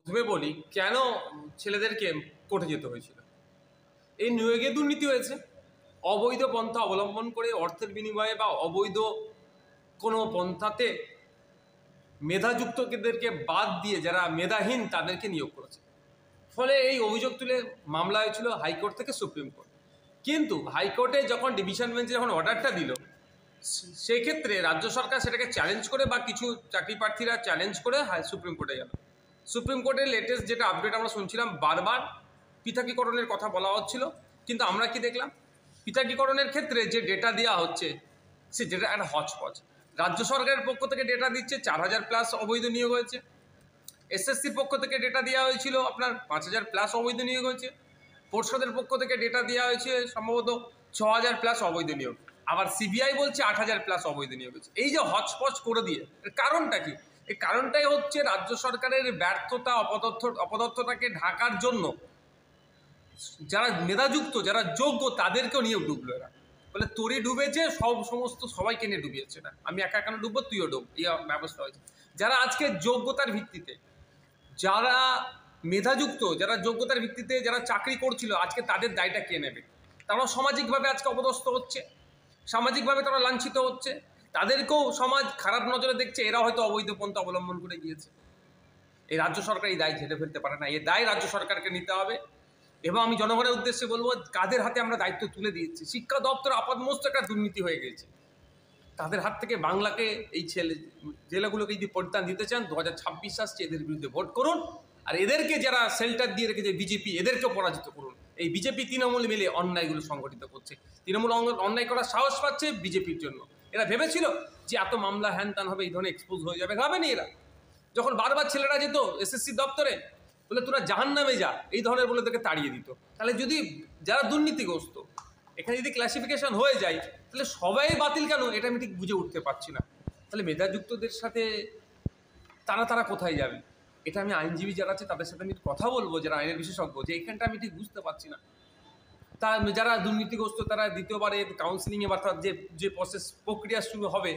প্রথমে বলি কেন ছেলেদেরকে কোর্টে যেতে হয়েছিল। এই নিয়োগে দুর্নীতি হয়েছে, অবৈধ পন্থা অবলম্বন করে অর্থের বিনিময়ে বা অবৈধ কোনো পন্থাতে মেধাযুক্তদেরকে বাদ দিয়ে যারা মেধাহীন তাদেরকে নিয়োগ করেছে। ফলে এই অভিযোগ তুলে মামলা হয়েছিল হাইকোর্ট থেকে সুপ্রিম কোর্ট। কিন্তু হাইকোর্টে যখন ডিভিশন বেঞ্চে যখন অর্ডারটা দিল, সেক্ষেত্রে রাজ্য সরকার সেটাকে চ্যালেঞ্জ করে বা কিছু চাকরি প্রার্থীরা চ্যালেঞ্জ করে সুপ্রিম কোর্টে গেল। সুপ্রিম কোর্টের লেটেস্ট যেটা আপডেট আমরা শুনছিলাম, বারবার পৃথকীকরণের কথা বলা হচ্ছিল, কিন্তু আমরা কি দেখলাম, পৃথকীকরণের ক্ষেত্রে যে ডেটা দেওয়া হচ্ছে সে ডেটা একটা হচপচ। রাজ্য সরকারের পক্ষ থেকে ডেটা দিচ্ছে 4000+ অবৈধ নিয়োগ হয়েছে, এসএসসির পক্ষ থেকে ডেটা দেওয়া হয়েছিল আপনার 5000+ অবৈধ নিয়োগ হয়েছে, পর্ষদের পক্ষ থেকে ডেটা দেওয়া হয়েছে সম্ভবত 6000+ অবৈধ নিয়োগ, আবার সিবিআই বলছে 8000+ অবৈধ নিয়োগ হয়েছে। এই যে হচপচ করে দিয়ে এর কারণটা কি? এই কারণটাই হচ্ছে রাজ্য সরকারের ব্যর্থতা, অপদস্থতাকে ঢাকার জন্য যারা মেধাযুক্ত, যারা যোগ্য তাদেরকেও নিয়ে ডুবলো এরা। বলে তোরই ডুবেছে, সমস্ত সবাইকে নিয়ে ডুবিয়েছে না, আমি একা কেন ডুববো, তুইও ডুব, এই ব্যবস্থা হয়েছে। যারা আজকে যোগ্যতার ভিত্তিতে, যারা মেধাযুক্ত, যারা যোগ্যতার ভিত্তিতে যারা চাকরি করছিল, আজকে তাদের দায়টা কে নেবে? তারা সামাজিকভাবে আজকে অপদস্থ হচ্ছে, সামাজিকভাবে তারা লাঞ্ছিত হচ্ছে, তাদেরকেও সমাজ খারাপ নজরে দেখছে, এরা হয়তো অবৈধ পন্থা অবলম্বন করে গিয়েছে। এই রাজ্য সরকার এই দায় ঝেড়ে ফেলতে পারে না, এই দায় রাজ্য সরকারকে নিতে হবে। এবং আমি জনগণের উদ্দেশ্যে বলবো, কাদের হাতে আমরা দায়িত্ব তুলে দিয়েছি। শিক্ষা দপ্তর আপাতমস্ত একটা দুর্নীতি হয়ে গেছে, তাদের হাত থেকে বাংলাকে, এই জেলাগুলোকে যদি পরিত্রাণ দিতে চান, 2026 আসছে, এদের বিরুদ্ধে ভোট করুন। আর এদেরকে যারা শেল্টার দিয়ে রেখেছে বিজেপি, এদেরকেও পরাজিত করুন। এই বিজেপি তৃণমূল মিলে অন্যায়গুলো সংগঠিত করছে, তৃণমূল অন্যায় করার সাহস পাচ্ছে বিজেপির জন্য। এরা ভেবেছিল যে এত মামলা হ্যান ত্যান হবে, এই ধরনের এক্সপোজ হয়ে যাবে, ভাবেনি এরা। যখন বারবার ছেলেরা যেত এসএসসি দপ্তরে, বলে তোরা জাহান্নামে যা, এই ধরনের বলে তাকে তাড়িয়ে দিত। তাহলে যদি যারা দুর্নীতিগ্রস্ত, এখানে যদি ক্লাসিফিকেশন হয়ে যায়, তাহলে সবাই বাতিল কেন, এটা আমি ঠিক বুঝে উঠতে পারছি না। তাহলে মেধাযুক্তদের সাথে তারা কোথায় যাবে? এটা আমি আইনজীবী যারা আছে তাদের সাথে আমি কথা বলবো, যারা আইনের বিশেষজ্ঞ, যে এখানটা আমি ঠিক বুঝতে পারছি না। তা যারা দুর্নীতিগ্রস্ত তারা দ্বিতীয়বারে কাউন্সিলিংয়ে বা যে প্রক্রিয়া শুরু হবে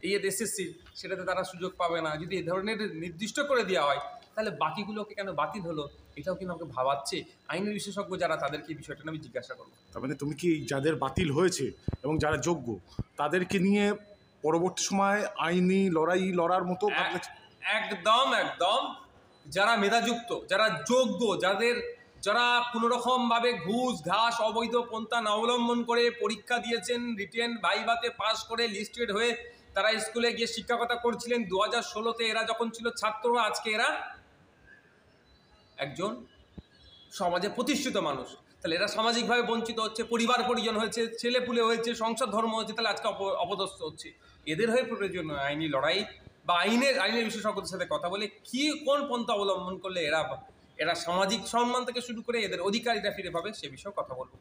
এই এসএসসি, সেটাতে তারা সুযোগ পাবে না। যদি এ ধরনের নির্দিষ্ট করে দেওয়া হয়, তাহলে বাকিগুলোকে কেন বাতিল হলো, এটাও কিন্তু আমাকে ভাবাচ্ছে। আইনের বিশেষজ্ঞ যারা, তাদেরকে এই বিষয়টা আমি জিজ্ঞাসা করবো। তার মানে তুমি কি যাদের বাতিল হয়েছে এবং যারা যোগ্য তাদেরকে নিয়ে পরবর্তী সময় আইনি লড়ার মতো? একদম একদম। যারা মেধাযুক্ত, যারা যোগ্য, যারা কোনোরকমভাবে ঘুষ ঘাস অবৈধ পন্থা না অবলম্বন করে পরীক্ষা দিয়েছেন, রিটেন ভাইভাতে পাস করে লিস্টেড হয়ে তারা স্কুলে গিয়ে শিক্ষকতা করছিলেন 2016-তে, এরা যখন ছিল ছাত্র, আজকে এরা একজন সমাজে প্রতিষ্ঠিত মানুষ। তাহলে এরা সামাজিকভাবে বঞ্চিত হচ্ছে, পরিবার পরিজন হয়েছে, ছেলেপুলে হয়েছে, সংসার ধর্ম হচ্ছে, তাহলে আজকে অপদস্থ হচ্ছে। এদের হয়ে প্রয়োজন আইনি লড়াই বা আইনের বিশেষজ্ঞদের সাথে কথা বলে কোন পন্থা অবলম্বন করলে এরা সামাজিক সম্মান থেকে শুরু করে এদের অধিকারীরা ফিরে পাবে, সে বিষয়ে কথা বলবো।